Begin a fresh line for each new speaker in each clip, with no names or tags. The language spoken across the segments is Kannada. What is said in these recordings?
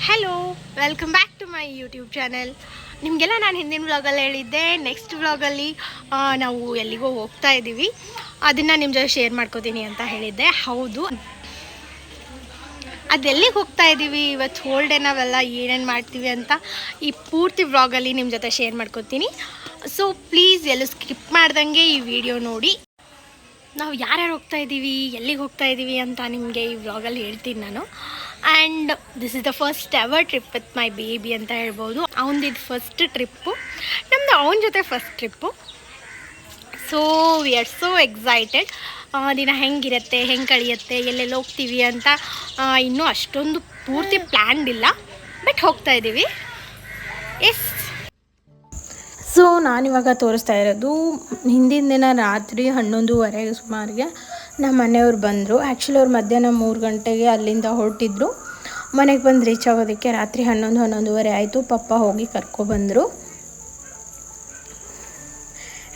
Hello, welcome back to my YouTube channel. ನಿಮಗೆಲ್ಲ ನಾನು ಹಿಂದಿನ ವ್ಲಾಗಲ್ಲಿ ಹೇಳಿದ್ದೆ, ನೆಕ್ಸ್ಟ್ ವ್ಲಾಗಲ್ಲಿ ನಾವು ಎಲ್ಲಿಗೋ ಹೋಗ್ತಾ ಇದ್ದೀವಿ, ಅದನ್ನು ನಿಮ್ಮ ಜೊತೆ ಶೇರ್ ಮಾಡ್ಕೋತೀನಿ ಅಂತ ಹೇಳಿದ್ದೆ. ಹೌದು, ಅದೆಲ್ಲಿಗೆ ಹೋಗ್ತಾ ಇದ್ದೀವಿ, ಇವತ್ತು ಹೋಲ್ ಡೇ ನಾವೆಲ್ಲ ಏನೇನು ಮಾಡ್ತೀವಿ ಅಂತ ಈ ಪೂರ್ತಿ ವ್ಲಾಗಲ್ಲಿ ನಿಮ್ಮ ಜೊತೆ ಶೇರ್ ಮಾಡ್ಕೋತೀನಿ. ಸೊ ಪ್ಲೀಸ್ ಎಲ್ಲೂ ಸ್ಕಿಪ್ ಮಾಡ್ದಂಗೆ ಈ ವಿಡಿಯೋ ನೋಡಿ. ನಾವು ಯಾರ್ಯಾರು ಹೋಗ್ತಾ ಇದ್ದೀವಿ, ಎಲ್ಲಿಗೆ ಹೋಗ್ತಾ ಇದ್ದೀವಿ ಅಂತ ನಿಮಗೆ ಈ ವ್ಲಾಗಲ್ಲಿ ಹೇಳ್ತೀನಿ ನಾನು. And this is the first ever trip with my baby ಅಂತ ಹೇಳ್ಬೋದು. ಅವನದಿದ್ದು ಫಸ್ಟ್ ಟ್ರಿಪ್ಪು, ನಮ್ಮದು ಅವನ ಜೊತೆ first trip. So we are so excited. ದಿನ ಹೆಂಗಿರುತ್ತೆ, ಹೆಂಗೆ ಕಳಿಯುತ್ತೆ, ಎಲ್ಲೆಲ್ಲಿ ಹೋಗ್ತೀವಿ ಅಂತ ಇನ್ನೂ ಅಷ್ಟೊಂದು ಪೂರ್ತಿ ಪ್ಲ್ಯಾನ್ಡ್ ಇಲ್ಲ, ಬಟ್ ಹೋಗ್ತಾ ಇದ್ದೀವಿ. ಎಸ್, ಸೊ ನಾನಿವಾಗ ತೋರಿಸ್ತಾ ಇರೋದು ಹಿಂದಿನ ದಿನ ರಾತ್ರಿ 11:30 ಸುಮಾರಿಗೆ ನಮ್ಮ ಮನೆಯವ್ರು ಬಂದರು. ಆ್ಯಕ್ಚುಲಿ ಅವ್ರು ಮಧ್ಯಾಹ್ನ 3 ಗಂಟೆಗೆ ಅಲ್ಲಿಂದ ಹೊರಟಿದ್ರು. ಮನೆಗೆ ಬಂದು ರೀಚ್ ಆಗೋದಕ್ಕೆ ರಾತ್ರಿ 11:30 ಆಯಿತು. ಪಪ್ಪ ಹೋಗಿ ಕರ್ಕೊಬಂದರು.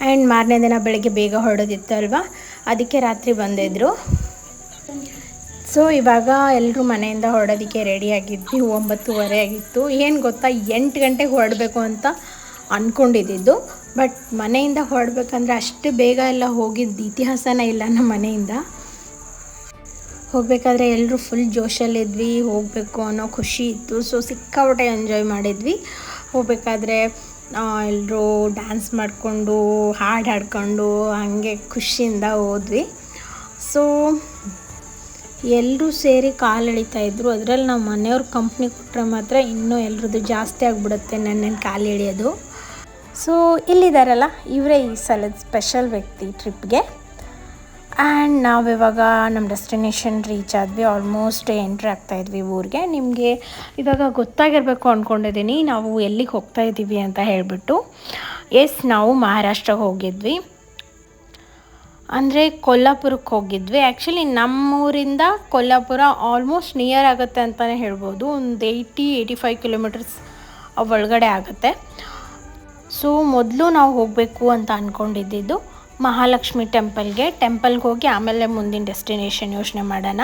ಆ್ಯಂಡ್ ಮಾರನೇ ದಿನ ಬೆಳಗ್ಗೆ ಬೇಗ ಹೊರಡೋದಿತ್ತಲ್ವ, ಅದಕ್ಕೆ ರಾತ್ರಿ ಬಂದಿದ್ದರು. ಸೊ ಇವಾಗ ಎಲ್ಲರೂ ಮನೆಯಿಂದ ಹೊರಡೋದಕ್ಕೆ ರೆಡಿಯಾಗಿದ್ವಿ. 9:30 ಆಗಿತ್ತು. ಏನು ಗೊತ್ತಾ, 8 ಗಂಟೆಗೆ ಹೊರಡಬೇಕು ಅಂತ ಅಂದ್ಕೊಂಡಿದ್ದು. ಬಟ್ ಮನೆಯಿಂದ ಹೊರಡ್ಬೇಕಂದ್ರೆ ಅಷ್ಟು ಬೇಗ ಎಲ್ಲ ಹೋಗಿದ್ದು ಇತಿಹಾಸನೇ ಇಲ್ಲ. ನಮ್ಮ ಮನೆಯಿಂದ ಹೋಗಬೇಕಾದ್ರೆ ಎಲ್ಲರೂ ಫುಲ್ ಜೋಶಲ್ಲಿದ್ವಿ, ಹೋಗಬೇಕು ಅನ್ನೋ ಖುಷಿ ಇತ್ತು. ಸೊ ಸಿಕ್ಕಾಪಟ್ಟೆ ಎಂಜಾಯ್ ಮಾಡಿದ್ವಿ. ಹೋಗಬೇಕಾದ್ರೆ ಎಲ್ಲರೂ ಡ್ಯಾನ್ಸ್ ಮಾಡಿಕೊಂಡು, ಹಾಡು ಹಾಡ್ಕೊಂಡು ಹಾಗೆ ಖುಷಿಯಿಂದ ಹೋದ್ವಿ. ಸೊ ಎಲ್ಲರೂ ಸೇರಿ ಕಾಲು ಎಳಿತಾಯಿದ್ರು. ಅದರಲ್ಲಿ ನಮ್ಮ ಮನೆಯವ್ರ ಕಂಪ್ನಿ ಕೊಟ್ಟರೆ ಮಾತ್ರ ಇನ್ನೂ ಎಲ್ರದ್ದು ಜಾಸ್ತಿ ಆಗಿಬಿಡುತ್ತೆ ನನ್ನೇನು ಕಾಲು ಎಳೆಯೋದು. ಸೊ ಇಲ್ಲಿದ್ದಾರಲ್ಲ, ಇವರೇ ಈ ಸಲದ ಸ್ಪೆಷಲ್ ವ್ಯಕ್ತಿ ಟ್ರಿಪ್ಗೆ. ಆ್ಯಂಡ್ ನಾವಿವಾಗ ನಮ್ಮ ಡೆಸ್ಟಿನೇಷನ್ ರೀಚ್ ಆದ್ವಿ. ಆಲ್ಮೋಸ್ಟ್ ಎಂಟ್ರಿ ಆಗ್ತಾಯಿದ್ವಿ ಊರಿಗೆ. ನಿಮಗೆ ಇವಾಗ ಗೊತ್ತಾಗಿರಬೇಕು ಅಂದ್ಕೊಂಡಿದ್ದೀನಿ ನಾವು ಎಲ್ಲಿಗೆ ಹೋಗ್ತಾ ಇದ್ದೀವಿ ಅಂತ ಹೇಳಿಬಿಟ್ಟು. ಎಸ್, ನಾವು ಮಹಾರಾಷ್ಟ್ರಕ್ಕೆ ಹೋಗಿದ್ವಿ, ಅಂದರೆ ಕೊಲ್ಲಾಪುರಕ್ಕೆ ಹೋಗಿದ್ವಿ. ಆ್ಯಕ್ಚುಲಿ ನಮ್ಮೂರಿಂದ ಕೊಲ್ಲಾಪುರ ಆಲ್ಮೋಸ್ಟ್ ನಿಯರ್ ಆಗುತ್ತೆ ಅಂತಲೇ ಹೇಳ್ಬೋದು. ಒಂದು 80-85 ಕಿಲೋಮೀಟರ್ಸ್ ಒಳಗಡೆ ಆಗುತ್ತೆ. ಸೊ ಮೊದಲು ನಾವು ಹೋಗಬೇಕು ಅಂತ ಅಂದ್ಕೊಂಡಿದ್ದು ಮಹಾಲಕ್ಷ್ಮಿ ಟೆಂಪಲ್ಗೆ ಹೋಗಿ ಆಮೇಲೆ ಮುಂದಿನ ಡೆಸ್ಟಿನೇಷನ್ ಯೋಚನೆ ಮಾಡೋಣ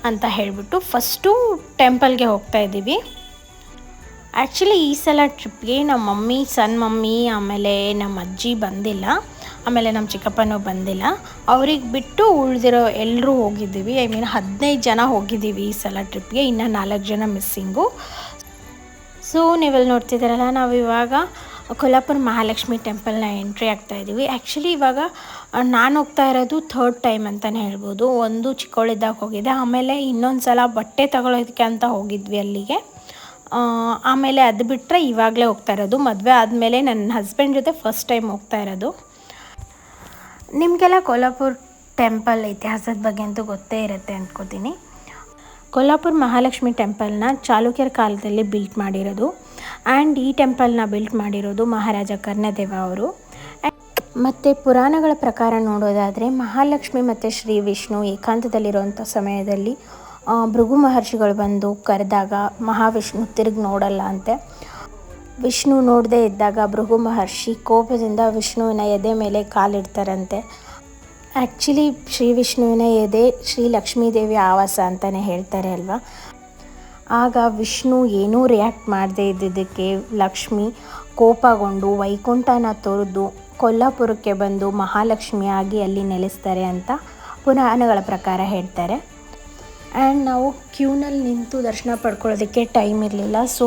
ಅಂತ ಹೇಳಿಬಿಟ್ಟು ಫಸ್ಟು ಟೆಂಪಲ್ಗೆ ಹೋಗ್ತಾ ಇದ್ದೀವಿ. ಆ್ಯಕ್ಚುಲಿ ಈ ಸಲ ಟ್ರಿಪ್ಗೆ ನಮ್ಮ ಮಮ್ಮಿ, ಸಣ್ಣ ಮಮ್ಮಿ, ಆಮೇಲೆ ನಮ್ಮ ಅಜ್ಜಿ ಬಂದಿಲ್ಲ, ಆಮೇಲೆ ನಮ್ಮ ಚಿಕ್ಕಪ್ಪನೂ ಬಂದಿಲ್ಲ. ಅವ್ರಿಗೆ ಬಿಟ್ಟು ಉಳಿದಿರೋ ಎಲ್ಲರೂ ಹೋಗಿದ್ದೀವಿ. 15 ಜನ ಹೋಗಿದ್ದೀವಿ ಈ ಸಲ ಟ್ರಿಪ್ಗೆ. ಇನ್ನು 4 ಜನ ಮಿಸ್ಸಿಂಗು. ಸೊ ನೀವೆಲ್ಲಿ ನೋಡ್ತಿದ್ದೀರಲ್ಲ, ನಾವಿವಾಗ ಕೊಲ್ಲಾಪುರ ಮಹಾಲಕ್ಷ್ಮಿ ಟೆಂಪಲ್ನ ಎಂಟ್ರಿ ಆಗ್ತಾಯಿದ್ದೀವಿ. ಆ್ಯಕ್ಚುಲಿ ಇವಾಗ ನಾನು ಹೋಗ್ತಾ ಇರೋದು 3rd ಟೈಮ್ ಅಂತಲೇ ಹೇಳ್ಬೋದು. ಒಂದು ಚಿಕ್ಕವಳಿದ್ದಾಗ ಹೋಗಿದ್ದೆ, ಆಮೇಲೆ ಇನ್ನೊಂದು ಸಲ ಬಟ್ಟೆ ತಗೊಳ್ಳೋದಕ್ಕೆ ಅಂತ ಹೋಗಿದ್ವಿ ಅಲ್ಲಿಗೆ. ಆಮೇಲೆ ಅದು ಬಿಟ್ಟರೆ ಇವಾಗಲೇ ಹೋಗ್ತಾ ಇರೋದು. ಮದುವೆ ಆದಮೇಲೆ ನನ್ನ ಹಸ್ಬೆಂಡ್ ಜೊತೆ ಫಸ್ಟ್ ಟೈಮ್ ಹೋಗ್ತಾ ಇರೋದು. ನಿಮಗೆಲ್ಲ ಕೊಲ್ಲಾಪುರ ಟೆಂಪಲ್ ಇತಿಹಾಸದ ಬಗ್ಗೆ ಅಂತೂ ಗೊತ್ತೇ ಇರುತ್ತೆ ಅಂದ್ಕೋತೀನಿ. ಕೊಲ್ಲಾಪುರ ಮಹಾಲಕ್ಷ್ಮಿ ಟೆಂಪಲ್ನ ಚಾಲುಕ್ಯರ ಕಾಲದಲ್ಲಿ ಬಿಲ್ಟ್ ಮಾಡಿರೋದು. ಆ್ಯಂಡ್ ಈ ಟೆಂಪಲ್ನ ಬಿಲ್ಟ್ ಮಾಡಿರೋದು ಮಹಾರಾಜ ಕರ್ಣದೇವ ಅವರು. ಮತ್ತು ಪುರಾಣಗಳ ಪ್ರಕಾರ ನೋಡೋದಾದರೆ ಮಹಾಲಕ್ಷ್ಮಿ ಮತ್ತು ಶ್ರೀ ವಿಷ್ಣು ಏಕಾಂತದಲ್ಲಿರುವಂಥ ಸಮಯದಲ್ಲಿ ಭೃಗು ಮಹರ್ಷಿಗಳು ಬಂದು ಕರೆದಾಗ ಮಹಾವಿಷ್ಣು ತಿರುಗಿ ನೋಡಲ್ಲ ಅಂತೆ. ವಿಷ್ಣು ನೋಡದೇ ಇದ್ದಾಗ ಭೃಗು ಮಹರ್ಷಿ ಕೋಪದಿಂದ ವಿಷ್ಣುವಿನ ಎದೆ ಮೇಲೆ ಕಾಲಿಡ್ತಾರಂತೆ. ಆ್ಯಕ್ಚುಲಿ ಶ್ರೀ ವಿಷ್ಣುವಿನ ಎದೆ ಶ್ರೀ ಲಕ್ಷ್ಮೀದೇವಿ ಆವಾಸ ಅಂತಲೇ ಹೇಳ್ತಾರೆ ಅಲ್ವಾ. ಆಗ ವಿಷ್ಣು ಏನೂ ರಿಯಾಕ್ಟ್ ಮಾಡದೇ ಇದ್ದಿದ್ದಕ್ಕೆ ಲಕ್ಷ್ಮಿ ಕೋಪಗೊಂಡು ವೈಕುಂಠನ ತೊರೆದು ಕೊಲ್ಲಾಪುರಕ್ಕೆ ಬಂದು ಮಹಾಲಕ್ಷ್ಮಿಯಾಗಿ ಅಲ್ಲಿ ನೆಲೆಸ್ತಾರೆ ಅಂತ ಪುರಾಣಗಳ ಪ್ರಕಾರ ಹೇಳ್ತಾರೆ. ಆ್ಯಂಡ್ ನಾವು ಕ್ಯೂನಲ್ಲಿ ನಿಂತು ದರ್ಶನ ಪಡ್ಕೊಳ್ಳೋದಕ್ಕೆ ಟೈಮ್ ಇರಲಿಲ್ಲ. ಸೊ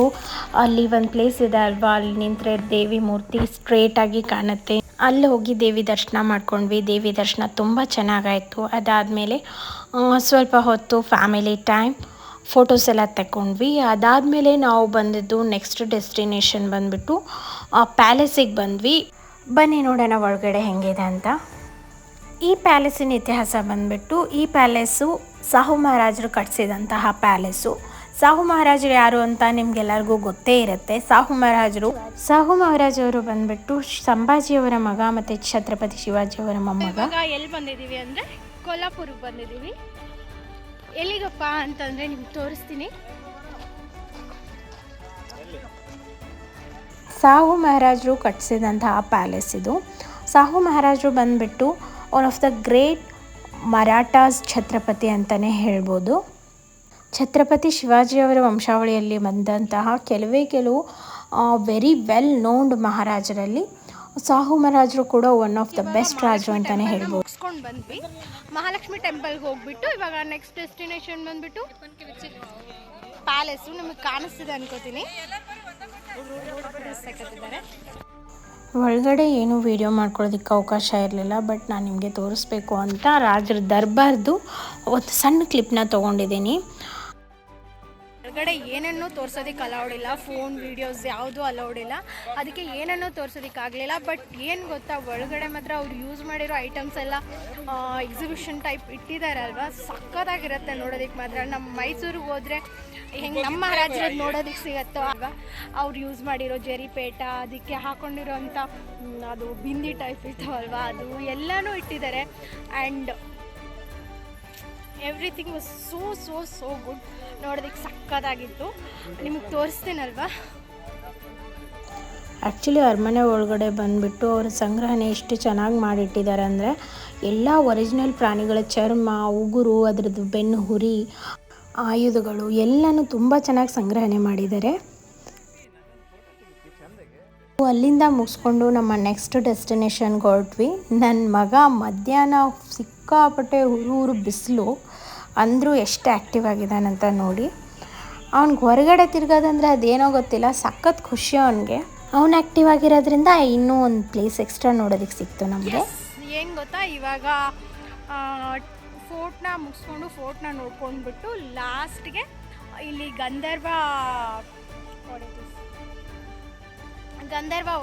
ಅಲ್ಲಿ ಒಂದು ಪ್ಲೇಸ್ ಇದೆ ಅಲ್ವಾ, ಅಲ್ಲಿ ನಿಂತರೆ ದೇವಿ ಮೂರ್ತಿ ಸ್ಟ್ರೇಟಾಗಿ ಕಾಣುತ್ತೆ. ಅಲ್ಲಿ ಹೋಗಿ ದೇವಿ ದರ್ಶನ ಮಾಡ್ಕೊಂಡ್ವಿ. ದೇವಿ ದರ್ಶನ ತುಂಬ ಚೆನ್ನಾಗಾಯಿತು. ಅದಾದಮೇಲೆ ಸ್ವಲ್ಪ ಹೊತ್ತು ಫ್ಯಾಮಿಲಿ ಟೈಮ್, ಫೋಟೋಸ್ ಎಲ್ಲ ತಗೊಂಡ್ವಿ. ಅದಾದಮೇಲೆ ನಾವು ಬಂದಿದ್ದು ನೆಕ್ಸ್ಟ್ ಡೆಸ್ಟಿನೇಷನ್ ಬಂದುಬಿಟ್ಟು ಪ್ಯಾಲೇಸಿಗೆ ಬಂದ್ವಿ. ಬನ್ನಿ ನೋಡೋಣ ಒಳಗಡೆ ಹೆಂಗಿದೆ ಅಂತ. ಈ ಪ್ಯಾಲೇಸಿನ ಇತಿಹಾಸ ಬಂದುಬಿಟ್ಟು, ಈ ಪ್ಯಾಲೇಸು ಸಾಹು ಮಹಾರಾಜರು ಕಟ್ಟಿಸಿದಂತಹ ಪ್ಯಾಲೇಸು. ಸಾಹು ಮಹಾರಾಜರು ಯಾರು ಅಂತ ನಿಮ್ಗೆಲ್ಲರಿಗೂ ಗೊತ್ತೇ ಇರುತ್ತೆ. ಸಾಹು ಮಹಾರಾಜವರು ಬಂದುಬಿಟ್ಟು ಸಂಭಾಜಿಯವರ ಮಗ ಮತ್ತು ಛತ್ರಪತಿ ಶಿವಾಜಿಯವರ ಮೊಮ್ಮಗ. ಎಲ್ಲಿ ಬಂದಿದ್ದೀವಿ ಅಂದರೆ ಕೊಲ್ಲಾಪುರಕ್ಕೆ ಬಂದಿದ್ದೀವಿ. ಎಲ್ಲಿಗಪ್ಪ ಅಂತಂದರೆ ನಿಮ್ಗೆ ತೋರಿಸ್ತೀನಿ. ಸಾಹು ಮಹಾರಾಜರು ಕಟ್ಟಿಸಿದಂತಹ ಪ್ಯಾಲೇಸ್ ಇದು. ಸಾಹು ಮಹಾರಾಜರು ಬಂದುಬಿಟ್ಟು one of the great Marathas Chhatrapati ಅಂತಲೇ ಹೇಳ್ಬೋದು. ಛತ್ರಪತಿ ಶಿವಾಜಿಯವರ ವಂಶಾವಳಿಯಲ್ಲಿ ಬಂದಂತಹ ಕೆಲವು ವೆರಿ ವೆಲ್ ನೋನ್ಡ್ ಮಹಾರಾಜರಲ್ಲಿ ಸಾಹು ಮಹಾರಾಜರು ಕೂಡ ಒನ್ ಆಫ್ ದ ಬೆಸ್ಟ್ ರಾಜರು ಅಂತಲೇ ಹೇಳ್ಬೋದು.
ಮುಗಿಸ್ಕೊಂಡು ಬಂದ್ವಿ, ಮಹಾಲಕ್ಷ್ಮಿ ಟೆಂಪಲ್ಗೆ ಹೋಗ್ಬಿಟ್ಟು ಇವಾಗ ನೆಕ್ಸ್ಟ್ ಡೆಸ್ಟಿನೇಷನ್ ಬಂದ್ಬಿಟ್ಟು ಪ್ಯಾಲೇಸು. ನಿಮಗೆ ಕಾಣಿಸ್ತಿದೆ ಅನ್ಕೋತೀನಿ.
ಒಳಗಡೆ ಏನು ವಿಡಿಯೋ ಮಾಡ್ಕೊಳ್ಳೋದಕ್ಕೆ ಅವಕಾಶ ಇರಲಿಲ್ಲ, ಬಟ್ ನಾನು ನಿಮಗೆ ತೋರಿಸ್ಬೇಕು ಅಂತ ರಾಜರ ದರ್ಬಾರ್ದು ಒಂದು ಸಣ್ಣ ಕ್ಲಿಪ್ನ ತೊಗೊಂಡಿದ್ದೀನಿ.
ಹೊರಗಡೆ ಏನನ್ನೂ ತೋರ್ಸೋದಕ್ಕೆ ಅಲೌಡ್ ಇಲ್ಲ, ಫೋನ್ ವೀಡಿಯೋಸ್ ಯಾವುದೂ ಅಲೌಡ್ ಇಲ್ಲ, ಅದಕ್ಕೆ ಏನನ್ನೂ ತೋರ್ಸೋದಕ್ಕಾಗಲಿಲ್ಲ. ಬಟ್ ಏನು ಗೊತ್ತಾ, ಒಳಗಡೆ ಮಾತ್ರ ಅವ್ರು ಯೂಸ್ ಮಾಡಿರೋ ಐಟಮ್ಸ್ ಎಲ್ಲ ಎಕ್ಸಿಬಿಷನ್ ಟೈಪ್ ಇಟ್ಟಿದ್ದಾರೆ ಅಲ್ವಾ, ಸಕ್ಕತ್ತಾಗಿರುತ್ತೆ ನೋಡೋದಕ್ಕೆ ಮಾತ್ರ. ನಮ್ಮ ಮೈಸೂರಿಗೆ ಹೋದರೆ ಹೆಂಗೆ ನಮ್ಮ ಮಹಾರಾಜರದ್ದು ನೋಡೋದಕ್ಕೆ ಸಿಗುತ್ತೋ ಅಲ್ವಾ, ಅವ್ರು ಯೂಸ್ ಮಾಡಿರೋ ಜರಿಪೇಟ, ಅದಕ್ಕೆ ಹಾಕ್ಕೊಂಡಿರೋಂಥ ಅದು ಬಿಂದಿ ಟೈಪ್ ಇರ್ತಾವಲ್ವ, ಅದು ಎಲ್ಲನೂ ಇಟ್ಟಿದ್ದಾರೆ. And everything was so good. ನೋಡೋದಕ್ಕೆ ಸಕ್ಕತ್ತಾಗಿತ್ತು, ನಿಮಗೆ ತೋರಿಸ್ತೀನಲ್ವಾ.
ಆ್ಯಕ್ಚುಲಿ ಅರಮನೆ ಒಳಗಡೆ ಬಂದುಬಿಟ್ಟು ಅವರ ಸಂಗ್ರಹಣೆ ಎಷ್ಟು ಚೆನ್ನಾಗಿ ಮಾಡಿಟ್ಟಿದ್ದಾರೆ ಅಂದರೆ, ಎಲ್ಲ ಒರಿಜಿನಲ್ ಪ್ರಾಣಿಗಳ ಚರ್ಮ, ಉಗುರು, ಅದರದ್ದು ಬೆನ್ನು ಹುರಿ, ಆಯುಧಗಳು ಎಲ್ಲನೂ ತುಂಬ ಚೆನ್ನಾಗಿ ಸಂಗ್ರಹಣೆ ಮಾಡಿದ್ದಾರೆ. ಅಲ್ಲಿಂದ ಮುಗಿಸ್ಕೊಂಡು ನಮ್ಮ ನೆಕ್ಸ್ಟ್ ಡೆಸ್ಟಿನೇಷನ್ಗೆ ಹೊರಟ್ವಿ. ನನ್ನ ಮಗ ಮಧ್ಯಾಹ್ನ ಸಿಕ್ಕಾಪಟ್ಟೆ ಊರು ಬಿಸಿಲು ಅಂದರೂ ಎಷ್ಟು ಆ್ಯಕ್ಟಿವ್ ಆಗಿದ್ದಾನಂತ ನೋಡಿ. ಅವ್ನಿಗೆ ಹೊರಗಡೆ ತಿರ್ಗೋದಂದರೆ ಅದೇನೋ ಗೊತ್ತಿಲ್ಲ, ಸಖತ್ ಖುಷಿ ಅವನಿಗೆ. ಅವ್ನು ಆ್ಯಕ್ಟಿವ್ ಆಗಿರೋದ್ರಿಂದ ಇನ್ನೂ ಒಂದು ಪ್ಲೇಸ್ ಎಕ್ಸ್ಟ್ರಾ ನೋಡೋದಕ್ಕೆ ಸಿಕ್ತು ನಮಗೆ.
ಏನು ಗೊತ್ತಾ, ಇವಾಗ ಫೋರ್ಟ್ನ ಮುಗಿಸ್ಕೊಂಡು ಫೋರ್ಟ್ನ ನೋಡ್ಕೊಂಡ್ಬಿಟ್ಟು ಲಾಸ್ಟ್ಗೆ ಇಲ್ಲಿ ಗಂಧರ್ವ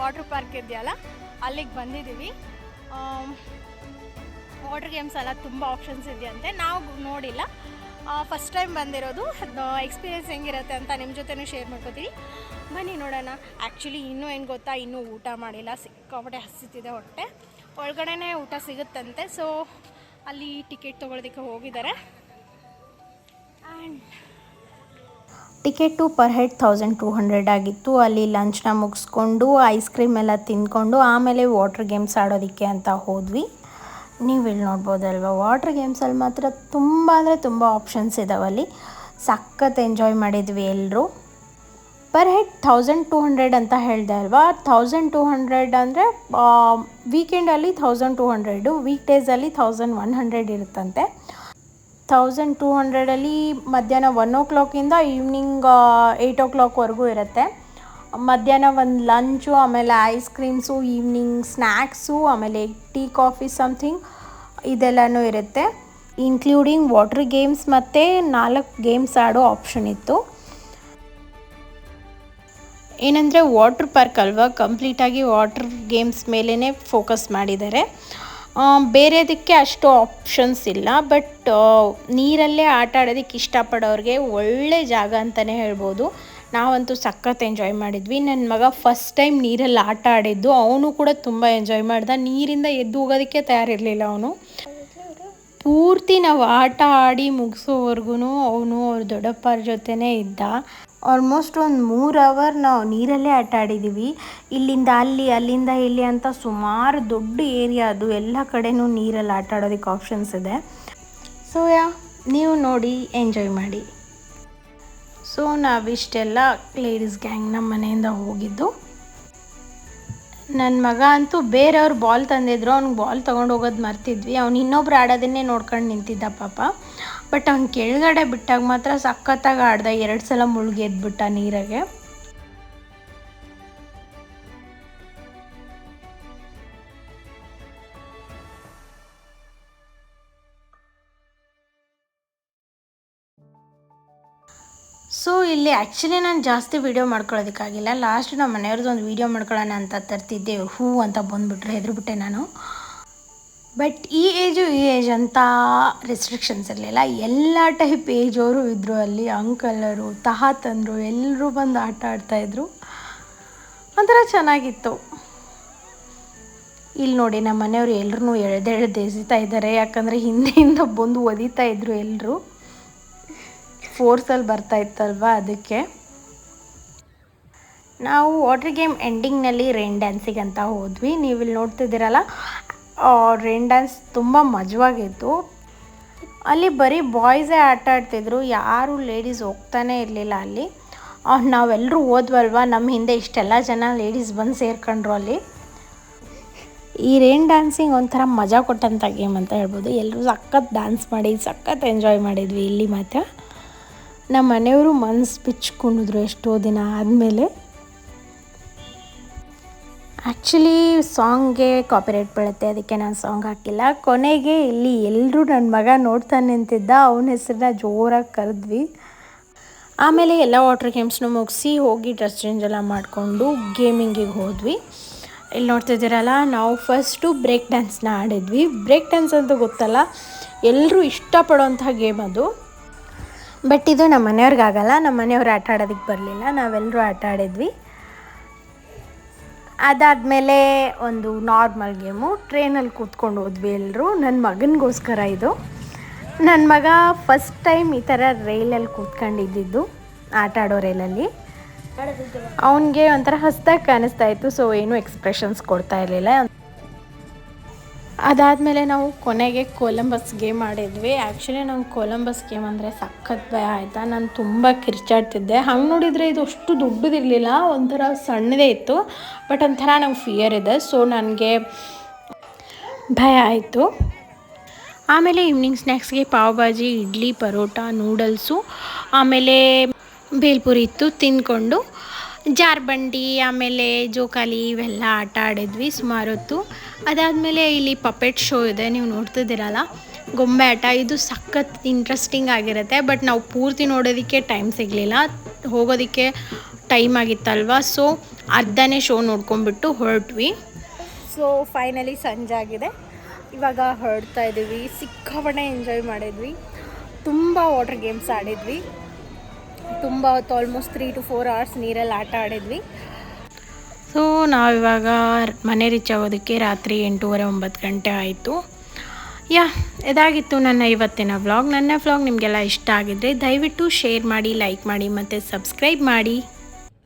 ವಾಟರ್ ಪಾರ್ಕ್ ಇದೆಯಲ್ಲ, ಅಲ್ಲಿಗೆ ಬಂದಿದ್ದೀವಿ. ವಾಟರ್ ಗೇಮ್ಸ್ ಎಲ್ಲ ತುಂಬ ಆಪ್ಷನ್ಸ್ ಇದೆಯಂತೆ, ನಾವು ನೋಡಿಲ್ಲ, ಫಸ್ಟ್ ಟೈಮ್ ಬಂದಿರೋದು. ಎಕ್ಸ್ಪೀರಿಯೆನ್ಸ್ ಹೆಂಗಿರುತ್ತೆ ಅಂತ ನಿಮ್ಮ ಜೊತೆನೂ ಶೇರ್ ಮಾಡ್ಕೋತೀವಿ, ಬನ್ನಿ ನೋಡೋಣ. ಆ್ಯಕ್ಚುಲಿ ಇನ್ನೂ ಏನು ಗೊತ್ತಾ, ಇನ್ನೂ ಊಟ ಮಾಡಿಲ್ಲ, ಸಿಕ್ಕಾಪಟ್ಟೆ ಹಸಿತಿದೆ ಹೊಟ್ಟೆ. ಒಳಗಡೆನೇ ಊಟ ಸಿಗುತ್ತಂತೆ, ಸೊ ಅಲ್ಲಿ ಟಿಕೆಟ್ ತೊಗೊಳೋದಕ್ಕೆ ಹೋಗಿದ್ದಾರೆ. ಆ್ಯಂಡ್
ಟಿಕೆಟು ಪರ್ ಹೆಡ್ 1200 ಆಗಿತ್ತು. ಅಲ್ಲಿ ಲಂಚ್ನ ಮುಗಿಸ್ಕೊಂಡು ಐಸ್ ಕ್ರೀಮ್ ಎಲ್ಲ ತಿಂದ್ಕೊಂಡು ಆಮೇಲೆ ವಾಟರ್ ಗೇಮ್ಸ್ ಆಡೋದಕ್ಕೆ ಅಂತ ಹೋದ್ವಿ. ನೀವು ಇಲ್ಲಿ ನೋಡ್ಬೋದಲ್ವ, ವಾಟರ್ ಗೇಮ್ಸಲ್ಲಿ ಮಾತ್ರ ತುಂಬ ಅಂದರೆ ತುಂಬ ಆಪ್ಷನ್ಸ್ ಇದಾವಲ್ಲಿ. ಸಖತ್ ಎಂಜಾಯ್ ಮಾಡಿದ್ವಿ ಎಲ್ಲರೂ. ಪರ್ ಹೆಡ್ 1200 ಅಂತ ಹೇಳಿದೆ ಅಲ್ವಾ. 1200 ಅಂದರೆ ವೀಕೆಂಡಲ್ಲಿ 1200, ವೀಕ್ ಡೇಸಲ್ಲಿ 1100 ಇರುತ್ತಂತೆ. 1200ಅಲ್ಲಿ ಮಧ್ಯಾಹ್ನ 1 o'clock ಈವ್ನಿಂಗ್ 8 o'clockವರೆಗೂ ಇರುತ್ತೆ. ಮಧ್ಯಾಹ್ನ ಒಂದು ಲಂಚು, ಆಮೇಲೆ ಐಸ್ ಕ್ರೀಮ್ಸು, ಈವ್ನಿಂಗ್ ಸ್ನ್ಯಾಕ್ಸು, ಆಮೇಲೆ ಟೀ ಕಾಫಿ ಸಮಥಿಂಗ್ ಇದೆಲ್ಲನೂ ಇರುತ್ತೆ. ಇನ್ಕ್ಲೂಡಿಂಗ್ ವಾಟರ್ ಗೇಮ್ಸ್ ಮತ್ತು 4 ಗೇಮ್ಸ್ ಆಡೋ ಆಪ್ಷನ್ ಇತ್ತು. ಏನಂದರೆ ವಾಟರ್ ಪಾರ್ಕ್ ಅಲ್ವಾ, ಕಂಪ್ಲೀಟಾಗಿ ವಾಟರ್ ಗೇಮ್ಸ್ ಮೇಲೇ ಫೋಕಸ್ ಮಾಡಿದ್ದಾರೆ. ಬೇರೆದಕ್ಕೆ ಅಷ್ಟು ಆಪ್ಷನ್ಸ್ ಇಲ್ಲ, ಬಟ್ ನೀರಲ್ಲೇ ಆಟ ಆಡೋದಕ್ಕೆ ಇಷ್ಟಪಡೋರಿಗೆ ಒಳ್ಳೆ ಜಾಗ ಅಂತಲೇ ಹೇಳ್ಬೋದು. ನಾವಂತೂ ಸಖತ್ ಎಂಜಾಯ್ ಮಾಡಿದ್ವಿ. ನನ್ನ ಮಗ ಫಸ್ಟ್ ಟೈಮ್ ನೀರಲ್ಲಿ ಆಟ ಆಡಿದ್ದು, ಅವನು ಕೂಡ ತುಂಬ ಎಂಜಾಯ್ ಮಾಡ್ದ. ನೀರಿಂದ ಎದ್ದು ಹೋಗೋದಕ್ಕೆ ತಯಾರಿರಲಿಲ್ಲ ಅವನು. ಪೂರ್ತಿ ನಾವು ಆಟ ಆಡಿ ಮುಗಿಸೋವರೆಗೂ ಅವನು ಅವ್ರ ದೊಡ್ಡಪ್ಪರ ಜೊತೆನೇ ಇದ್ದ. ಆಲ್ಮೋಸ್ಟ್ ಒಂದು 3 hour ನಾವು ನೀರಲ್ಲೇ ಆಟ ಆಡಿದ್ದೀವಿ. ಇಲ್ಲಿಂದ ಅಲ್ಲಿ, ಅಲ್ಲಿಂದ ಇಲ್ಲಿ ಅಂತ ಸುಮಾರು ದೊಡ್ಡ ಏರಿಯಾ ಅದು. ಎಲ್ಲ ಕಡೆನೂ ನೀರಲ್ಲಿ ಆಟ ಆಡೋದಕ್ಕೆ ಆಪ್ಷನ್ಸ್ ಇದೆ. ಸೊ ನೀವು ನೋಡಿ ಎಂಜಾಯ್ ಮಾಡಿ. ಸೊ ನಾವಿಷ್ಟೆಲ್ಲ ಲೇಡೀಸ್ ಗ್ಯಾಂಗ್ ನಮ್ಮ ಮನೆಯಿಂದ ಹೋಗಿದ್ದು. ನನ್ನ ಮಗ ಅಂತೂ ಬೇರೆಯವ್ರು ಬಾಲ್ ತಂದಿದ್ರು, ಅವ್ನಿಗೆ ಬಾಲ್ ತೊಗೊಂಡು ಹೋಗೋದು ಮರ್ತಿದ್ವಿ. ಅವ್ನು ಇನ್ನೊಬ್ರು ಆಡೋದನ್ನೇ ನೋಡ್ಕೊಂಡು ನಿಂತಿದ್ದ ಪಾಪ. ಬಟ್ ಅವ್ನು ಕೆಳಗಡೆ ಬಿಟ್ಟಾಗ ಮಾತ್ರ ಸಖತ್ತಾಗಿ ಆಡ್ದ. 2 ಸಲ ಮುಳುಗಿ ಎದ್ಬಿಟ್ಟ ನೀರಾಗೆ. ಸೊ ಇಲ್ಲಿ ಆ್ಯಕ್ಚುಲಿ ನಾನು ಜಾಸ್ತಿ ವೀಡಿಯೋ ಮಾಡ್ಕೊಳ್ಳೋದಕ್ಕಾಗಿಲ್ಲ. ಲಾಸ್ಟ್ ನಮ್ಮ ಮನೆಯವ್ರದ್ದು ಒಂದು ವೀಡಿಯೋ ಮಾಡ್ಕೊಳ್ಳೋಣ ಅಂತ ತರ್ತಿದ್ದೆ, ಹೂ ಅಂತ ಬಂದುಬಿಟ್ರೆ ಹೆದರ್ಬಿಟ್ಟೆ ನಾನು. ಬಟ್ ಈ ಏಜ್ ಅಂತ ರೆಸ್ಟ್ರಿಕ್ಷನ್ಸ್ ಇರಲಿಲ್ಲ. ಎಲ್ಲ ಟೈಪ್ ಏಜ್ ಅವರು ಇದ್ದರು ಅಲ್ಲಿ. ಅಂಕಲರು, ತಾತಂದರು ಎಲ್ಲರೂ ಬಂದು ಆಟ ಆಡ್ತಾಯಿದ್ರು. ಒಂಥರ ಚೆನ್ನಾಗಿತ್ತು. ಇಲ್ಲಿ ನೋಡಿ ನಮ್ಮ ಮನೆಯವರು ಎಲ್ಲರೂ ಎಳೆದೆಳೆದು ಎಸಿತಾ ಇದ್ದಾರೆ, ಯಾಕಂದರೆ ಹಿಂದೆಯಿಂದ ಬಂದು ಒದಿತಾ ಇದ್ರು ಎಲ್ಲರೂ. ಫೋರ್ಸಲ್ಲಿ ಬರ್ತಾಯಿತ್ತಲ್ವ, ಅದಕ್ಕೆ. ನಾವು ವಾಟರ್ ಗೇಮ್ ಎಂಡಿಂಗ್ನಲ್ಲಿ ರೈನ್ ಡ್ಯಾನ್ಸಿಗೆ ಅಂತ ಹೋದ್ವಿ. ನೀವು ಇಲ್ಲಿ ನೋಡ್ತಿದ್ದೀರಲ್ಲ, ರೈನ್ ಡ್ಯಾನ್ಸ್ ತುಂಬ ಮಜವಾಗಿತ್ತು. ಅಲ್ಲಿ ಬರೀ ಬಾಯ್ಸೇ ಆಟ ಆಡ್ತಿದ್ರು, ಯಾರು ಲೇಡೀಸ್ ಹೋಗ್ತಾನೆ ಇರಲಿಲ್ಲ ಅಲ್ಲಿ. ನಾವೆಲ್ಲರೂ ಹೋದ್ವಲ್ವ, ನಮ್ಮ ಹಿಂದೆ ಇಷ್ಟೆಲ್ಲ ಜನ ಲೇಡೀಸ್ ಬಂದು ಸೇರ್ಕೊಂಡ್ರು ಅಲ್ಲಿ. ಈ ರೇನ್ ಡ್ಯಾನ್ಸಿಂಗ್ ಒಂಥರ ಮಜಾ ಕೊಟ್ಟಂಥ ಗೇಮ್ ಅಂತ ಹೇಳ್ಬೋದು. ಎಲ್ಲರೂ ಸಖತ್ ಡ್ಯಾನ್ಸ್ ಮಾಡಿ ಸಖತ್ ಎಂಜಾಯ್ ಮಾಡಿದ್ವಿ ಇಲ್ಲಿ. ಮಾತ್ರ ನಮ್ಮ ಮನೆಯವರು ಮನ್ಸು ಬಿಚ್ಕೊಂಡಿದ್ರು ಎಷ್ಟೋ ದಿನ ಆದಮೇಲೆ. ಆ್ಯಕ್ಚುಲಿ ಸಾಂಗ್ಗೆ ಕಾಪಿರೈಟ್ ಬೀಳುತ್ತೆ, ಅದಕ್ಕೆ ನಾನು ಸಾಂಗ್ ಹಾಕಿಲ್ಲ. ಕೊನೆಗೆ ಇಲ್ಲಿ ಎಲ್ಲರೂ ನನ್ನ ಮಗ ನೋಡ್ತಾನೆ ನಿಂತಿದ್ದ, ಅವನ ಹೆಸರನ್ನ ಜೋರಾಗಿ ಕರೆದ್ವಿ. ಆಮೇಲೆ ಎಲ್ಲ ವಾಟರ್ ಗೇಮ್ಸ್ನು ಮುಗಿಸಿ ಹೋಗಿ ಡ್ರೆಸ್ ಚೇಂಜ್ ಎಲ್ಲ ಮಾಡಿಕೊಂಡು ಗೇಮಿಂಗಿಗೆ ಹೋದ್ವಿ. ಇಲ್ಲಿ ನೋಡ್ತಿದ್ದೀರಲ್ಲ, ನಾವು ಫಸ್ಟು ಬ್ರೇಕ್ ಡ್ಯಾನ್ಸ್ನ ಆಡಿದ್ವಿ. ಬ್ರೇಕ್ ಡ್ಯಾನ್ಸ್ ಅಂತೂ ಗೊತ್ತಲ್ಲ, ಎಲ್ಲರೂ ಇಷ್ಟಪಡೋಂಥ ಗೇಮ್ ಅದು. ಬಟ್ ಇದು ನಮ್ಮ ಮನೆಯವ್ರಿಗಾಗಲ್ಲ, ನಮ್ಮ ಮನೆಯವ್ರು ಆಟ ಆಡೋದಕ್ಕೆ ಬರಲಿಲ್ಲ, ನಾವೆಲ್ಲರೂ ಆಟ ಆಡಿದ್ವಿ. ಅದಾದಮೇಲೆ ಒಂದು ನಾರ್ಮಲ್ ಗೇಮು, ಟ್ರೈನಲ್ಲಿ ಕೂತ್ಕೊಂಡು ಹೋದ್ವಿ ಎಲ್ಲರೂ. ನನ್ನ ಮಗನಿಗೋಸ್ಕರ ಇದು. ನನ್ನ ಮಗ ಫಸ್ಟ್ ಟೈಮ್ ಈ ಥರ ರೈಲಲ್ಲಿ ಕೂತ್ಕೊಂಡಿದ್ದು, ಆಟ ಆಡೋ ರೈಲಲ್ಲಿ. ಅವನಿಗೆ ಒಂಥರ ಹೊಸ್ದಾಗಿ ಕಾಣಿಸ್ತಾ ಇತ್ತು, ಸೊ ಏನೂ ಎಕ್ಸ್ಪ್ರೆಷನ್ಸ್ ಕೊಡ್ತಾ ಇರಲಿಲ್ಲ. ಅದಾದಮೇಲೆ ನಾವು ಕೊನೆಗೆ ಕೊಲಂಬಸ್ ಗೇಮ್ ಆಡಿದ್ವಿ. ಆ್ಯಕ್ಚುಲಿ ನಂಗೆ ಕೊಲಂಬಸ್ ಗೇಮ್ ಅಂದರೆ ಸಖತ್ ಭಯ ಆಯಿತಾ, ನಾನು ತುಂಬ ಕಿರ್ಚಾಡ್ತಿದ್ದೆ. ಹಂಗೆ ನೋಡಿದರೆ ಇದು ಅಷ್ಟು ದೊಡ್ಡದಿರಲಿಲ್ಲ, ಒಂಥರ ಸಣ್ಣದೇ ಇತ್ತು. ಬಟ್ ಒಂಥರ ನಂಗೆ ಫಿಯರ್ ಇದೆ, ಸೊ ನನಗೆ ಭಯ ಆಯಿತು. ಆಮೇಲೆ ಈವ್ನಿಂಗ್ ಸ್ನ್ಯಾಕ್ಸ್ಗೆ ಪಾವ್ ಭಾಜಿ, ಇಡ್ಲಿ, ಪರೋಟ, ನೂಡಲ್ಸು, ಆಮೇಲೆ ಬೇಲ್ಪುರಿ ಇತ್ತು, ತಿಂದ್ಕೊಂಡು ಜಾರ್ಬಂಡಿ ಆಮೇಲೆ ಜೋಕಾಲಿ ಇವೆಲ್ಲ ಆಟ ಆಡಿದ್ವಿ ಸುಮಾರು ಹೊತ್ತು. ಅದಾದಮೇಲೆ ಇಲ್ಲಿ ಪಪೆಟ್ ಶೋ ಇದೆ, ನೀವು ನೋಡ್ತಿದ್ದೀರಲ್ಲ, ಗೊಂಬೆ ಆಟ. ಇದು ಸಖತ್ ಇಂಟ್ರೆಸ್ಟಿಂಗ್ ಆಗಿರುತ್ತೆ, ಬಟ್ ನಾವು ಪೂರ್ತಿ ನೋಡೋದಕ್ಕೆ ಟೈಮ್ ಸಿಗಲಿಲ್ಲ, ಹೋಗೋದಕ್ಕೆ ಟೈಮ್ ಆಗಿತ್ತಲ್ವ, ಸೊ ಅರ್ಧನೇ ಶೋ ನೋಡ್ಕೊಂಡ್ಬಿಟ್ಟು ಹೊರಟ್ವಿ. ಸೊ ಫೈನಲಿ ಸಂಜೆ ಆಗಿದೆ, ಇವಾಗ ಹೊರಡ್ತಾ ಇದ್ದೀವಿ. ಸಿಕ್ಕಾಪಟ್ಟೆ ಎಂಜಾಯ್ ಮಾಡಿದ್ವಿ, ತುಂಬ ವಾಟರ್ ಗೇಮ್ಸ್ ಆಡಿದ್ವಿ, ತುಂಬ ಹೊತ್ತು, ಆಲ್ಮೋಸ್ಟ್ 3 to 4 hours ನೀರಲ್ಲಿ ಆಟ ಆಡಿದ್ವಿ. ಸೊ ನಾವಿವಾಗ ಮನೆ ರೀಚ್ ಆಗೋದಕ್ಕೆ ರಾತ್ರಿ 8:30-9 ಗಂಟೆ ಆಯಿತು. ಇದಾಗಿತ್ತು ನನ್ನ ಇವತ್ತಿನ ವ್ಲಾಗ್. ನನ್ನ ವ್ಲಾಗ್ ನಿಮಗೆಲ್ಲ ಇಷ್ಟ ಆಗಿದ್ದರೆ ದಯವಿಟ್ಟು ಶೇರ್ ಮಾಡಿ, ಲೈಕ್ ಮಾಡಿ ಮತ್ತು ಸಬ್ಸ್ಕ್ರೈಬ್ ಮಾಡಿ.